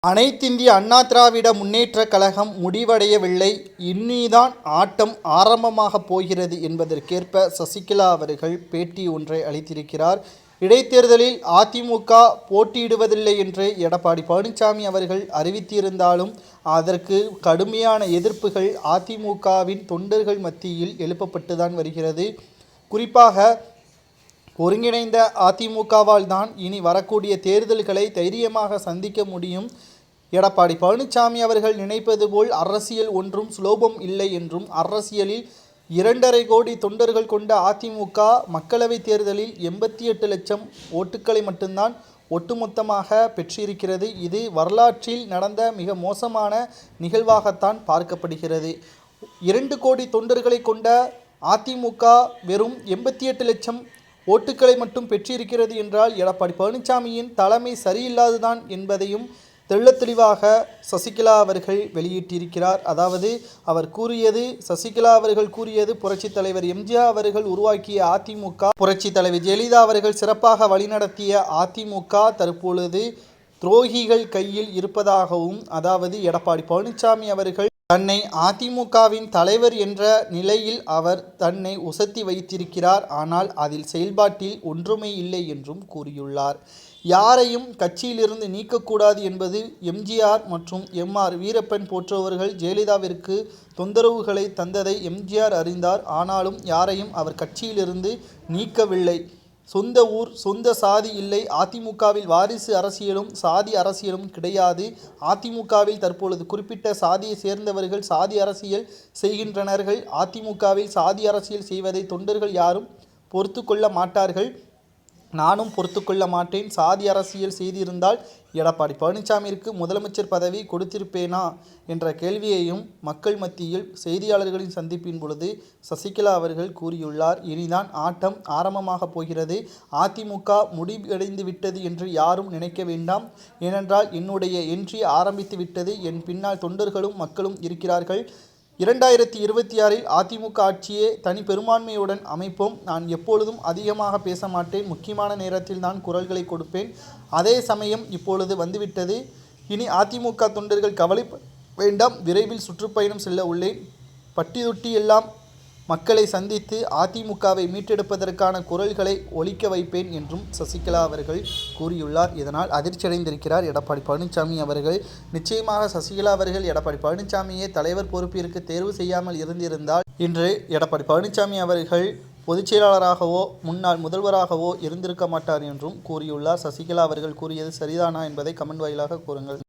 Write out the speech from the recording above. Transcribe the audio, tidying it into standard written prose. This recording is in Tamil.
அனைத்திந்திய அண்ணா திராவிட முன்னேற்றக் கழகம் முடிவடையவில்லை, இனிதான் ஆட்டம் ஆரம்பமாகப் போகிறது என்பதற்கேற்ப சசிகலா அவர்கள் பேட்டி ஒன்றை அளித்திருக்கிறார். இடைத்தேர்தலில் அதிமுக போட்டியிடுவதில்லை என்று எடப்பாடி பழனிசாமி அவர்கள் அறிவித்திருந்தாலும் அதற்கு கடுமையான எதிர்ப்புகள் அதிமுகவின் தொண்டர்கள் மத்தியில் எழுப்பப்பட்டுதான் வருகிறது. குறிப்பாக ஒருங்கிணைந்த அதிமுகவால் தான் இனி வரக்கூடிய தேர்தல்களை தைரியமாக சந்திக்க முடியும். எடப்பாடி பழனிசாமி அவர்கள் நினைப்பது போல் அரசியல் ஒன்றும் சுலபம் இல்லை என்றும், அரசியலில் 2.5 கோடி தொண்டர்கள் கொண்ட அதிமுக மக்களவைத் தேர்தலில் 88 லட்சம் ஓட்டுக்களை மட்டும்தான் ஒட்டுமொத்தமாக பெற்றிருக்கிறது. இது வரலாற்றில் நடந்த மிக மோசமான நிகழ்வாகத்தான் பார்க்கப்படுகிறது. 2 கோடி தொண்டர்களை கொண்ட அதிமுக வெறும் 88 லட்சம் ஓட்டுக்களை மட்டும் பெற்றிருக்கிறது என்றால் எடப்பாடி பழனிசாமியின் தலைமை சரியில்லாதுதான் என்பதையும் தெள்ளத்தெளிவாக சசிகலா அவர்கள் வெளியிட்டிருக்கிறார். அதாவது சசிகலா அவர்கள் கூறியது புரட்சித் தலைவர் எம்ஜிஆர் அவர்கள் உருவாக்கிய அதிமுக, புரட்சித் தலைவர் ஜெயலலிதா அவர்கள் சிறப்பாக வழிநடத்திய அதிமுக தற்பொழுது துரோகிகள் கையில் இருப்பதாகவும், அதாவது எடப்பாடி பழனிசாமி அவர்கள் தன்னை அதிமுகவின் தலைவர் என்ற நிலையில் அவர் தன்னை உசத்தி வைத்திருக்கிறார். ஆனால் அதில் செயல்பாட்டில் ஒன்றுமே இல்லை என்றும் கூறியுள்ளார். யாரையும் கட்சியிலிருந்து நீக்கக்கூடாது என்பது எம்ஜிஆர் மற்றும் எம்.ஆர். வீரப்பன் போன்றவர்கள் ஜெயலலிதாவிற்கு தொந்தரவுகளை தந்ததை எம்ஜிஆர் அறிந்தார். ஆனாலும் யாரையும் அவர் கட்சியிலிருந்து நீக்கவில்லை. சொந்த ஊர், சொந்த சாதி இல்லை. அதிமுகவில் வாரிசு அரசியலும் சாதி அரசியலும் கிடையாது. அதிமுகவில் தற்பொழுது குறிப்பிட்ட சாதியை சேர்ந்தவர்கள் சாதி அரசியல் செய்கின்றனர்கள். அதிமுகவில் சாதி அரசியல் செய்வதை தொண்டர்கள் யாரும் பொறுத்து கொள்ள மாட்டார்கள். நானும் பொறுத்து கொள்ள மாட்டேன். சாதி அரசியல் செய்திருந்தால் எடப்பாடி பழனிசாமிற்கு முதலமைச்சர் பதவி கொடுத்திருப்பேனா என்ற கேள்வியையும் மக்கள் மத்தியில் செய்தியாளர்களின் சந்திப்பின் பொழுது சசிகலா அவர்கள் கூறியுள்ளார். இனிதான் ஆட்டம் ஆரம்பமாக போகிறது. அதிமுக முடிவடைந்து விட்டது என்று யாரும் நினைக்க வேண்டாம். ஏனென்றால் என்னுடைய என்ட்ரி ஆரம்பித்து விட்டது. என் பின்னால் தொண்டர்களும் மக்களும் இருக்கிறார்கள். 2026இல் அதிமுக ஆட்சியை தனி பெரும்பான்மையுடன் அமைப்போம். நான் எப்பொழுதும் அதிகமாக பேச மாட்டேன். முக்கியமான நேரத்தில் தான் குரல்களை கொடுப்பேன். அதே சமயம் இப்பொழுது வந்துவிட்டது. இனி அதிமுக தொண்டர்கள் கவலை வேண்டாம். விரைவில் சுற்றுப்பயணம் செல்ல உள்ளேன். பட்டி தொட்டி எல்லாம் மக்களை சந்தித்து அதிமுகவை மீட்டெடுப்பதற்கான குரல்களை ஒலிக்க வைப்பேன் என்றும் சசிகலா அவர்கள் கூறியுள்ளார். இதனால் அதிர்ச்சியடைந்திருக்கிறார் எடப்பாடி பழனிசாமி அவர்கள். நிச்சயமாக சசிகலா அவர்கள் எடப்பாடி பழனிசாமியை தலைவர் பொறுப்பிற்கு தேர்வு செய்யாமல் இருந்திருந்தால் இன்று எடப்பாடி பழனிசாமி அவர்கள் பொதுச் செயலாளராகவோ முன்னாள் முதல்வராகவோ இருந்திருக்க மாட்டார் என்றும் கூறியுள்ளார். சசிகலா அவர்கள் கூறியது சரிதானா என்பதை கமெண்ட் வாயிலாக கூறுங்கள்.